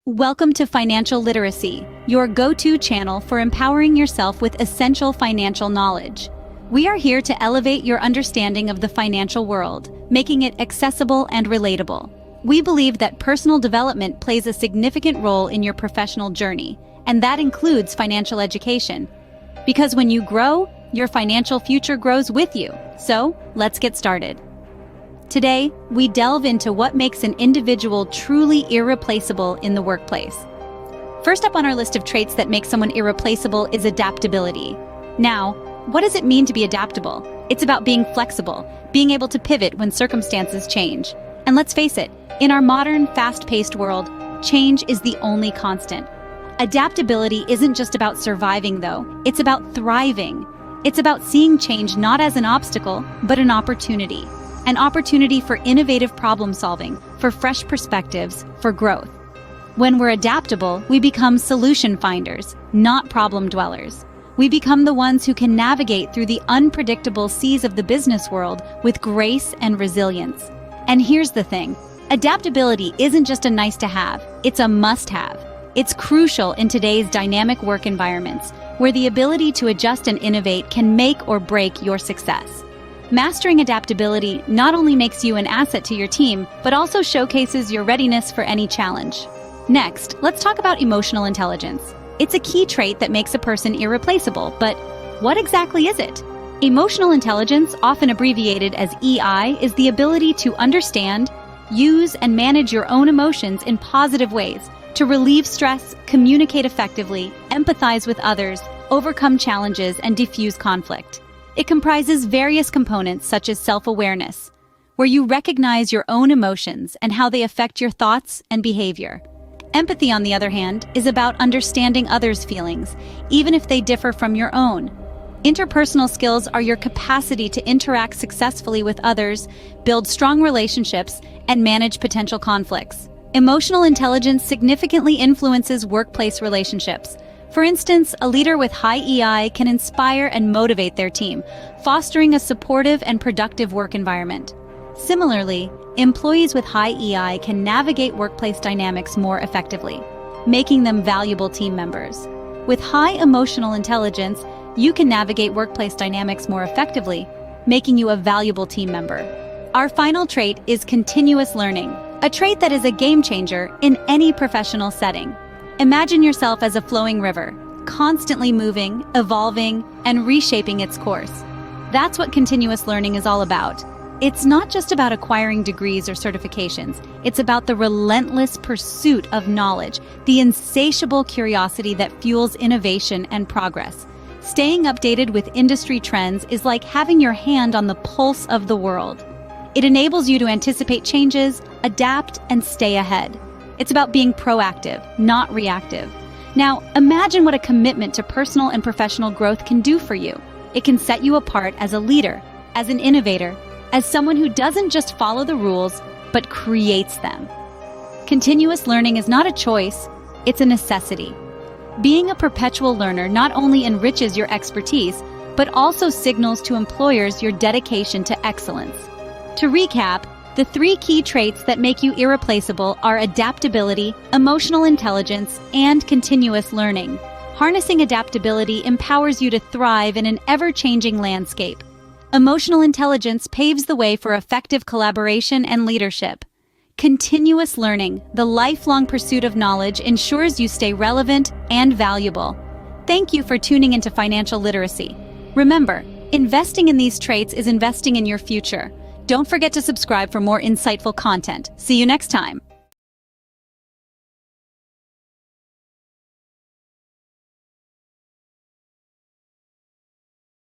Welcome to Financial Literacy, your go-to channel for empowering yourself with essential financial knowledge. We are here to elevate your understanding of the financial world, making it accessible and relatable. We believe that personal development plays a significant role in your professional journey, and that includes financial education. Because when you grow, your financial future grows with you. So, let's get started. Today, we delve into what makes an individual truly irreplaceable in the workplace. First up on our list of traits that make someone irreplaceable is adaptability. Now, what does it mean to be adaptable? It's about being flexible, being able to pivot when circumstances change. And let's face it, in our modern, fast-paced world, change is the only constant. Adaptability isn't just about surviving, though. It's about thriving. It's about seeing change not as an obstacle, but an opportunity. An opportunity for innovative problem solving, for fresh perspectives, for growth. When we're adaptable, we become solution finders, not problem dwellers. We become the ones who can navigate through the unpredictable seas of the business world with grace and resilience. And here's the thing, adaptability isn't just a nice to have, it's a must have. It's crucial in today's dynamic work environments, where the ability to adjust and innovate can make or break your success. Mastering adaptability not only makes you an asset to your team, but also showcases your readiness for any challenge. Next, let's talk about emotional intelligence. It's a key trait that makes a person irreplaceable, but what exactly is it? Emotional intelligence, often abbreviated as EI, is the ability to understand, use, and manage your own emotions in positive ways, to relieve stress, communicate effectively, empathize with others, overcome challenges, and diffuse conflict. It comprises various components such as self-awareness, where you recognize your own emotions and how they affect your thoughts and behavior. Empathy, on the other hand, is about understanding others' feelings, even if they differ from your own. Interpersonal skills are your capacity to interact successfully with others, build strong relationships, and manage potential conflicts. Emotional intelligence significantly influences workplace relationships. For instance, a leader with high EI can inspire and motivate their team, fostering a supportive and productive work environment. Similarly, employees with high EI can navigate workplace dynamics more effectively, making them valuable team members. With high emotional intelligence, you can navigate workplace dynamics more effectively, making you a valuable team member. Our final trait is continuous learning, a trait that is a game changer in any professional setting. Imagine yourself as a flowing river, constantly moving, evolving, and reshaping its course. That's what continuous learning is all about. It's not just about acquiring degrees or certifications. It's about the relentless pursuit of knowledge, the insatiable curiosity that fuels innovation and progress. Staying updated with industry trends is like having your hand on the pulse of the world. It enables you to anticipate changes, adapt, and stay ahead. It's about being proactive, not reactive. Now, imagine what a commitment to personal and professional growth can do for you. It can set you apart as a leader, as an innovator, as someone who doesn't just follow the rules, but creates them. Continuous learning is not a choice, it's a necessity. Being a perpetual learner not only enriches your expertise, but also signals to employers your dedication to excellence. To recap, the three key traits that make you irreplaceable are adaptability, emotional intelligence, and continuous learning. Harnessing adaptability empowers you to thrive in an ever-changing landscape. Emotional intelligence paves the way for effective collaboration and leadership. Continuous learning, the lifelong pursuit of knowledge, ensures you stay relevant and valuable. Thank you for tuning into Financial Literacy. Remember, investing in these traits is investing in your future. Don't forget to subscribe for more insightful content. See you next time.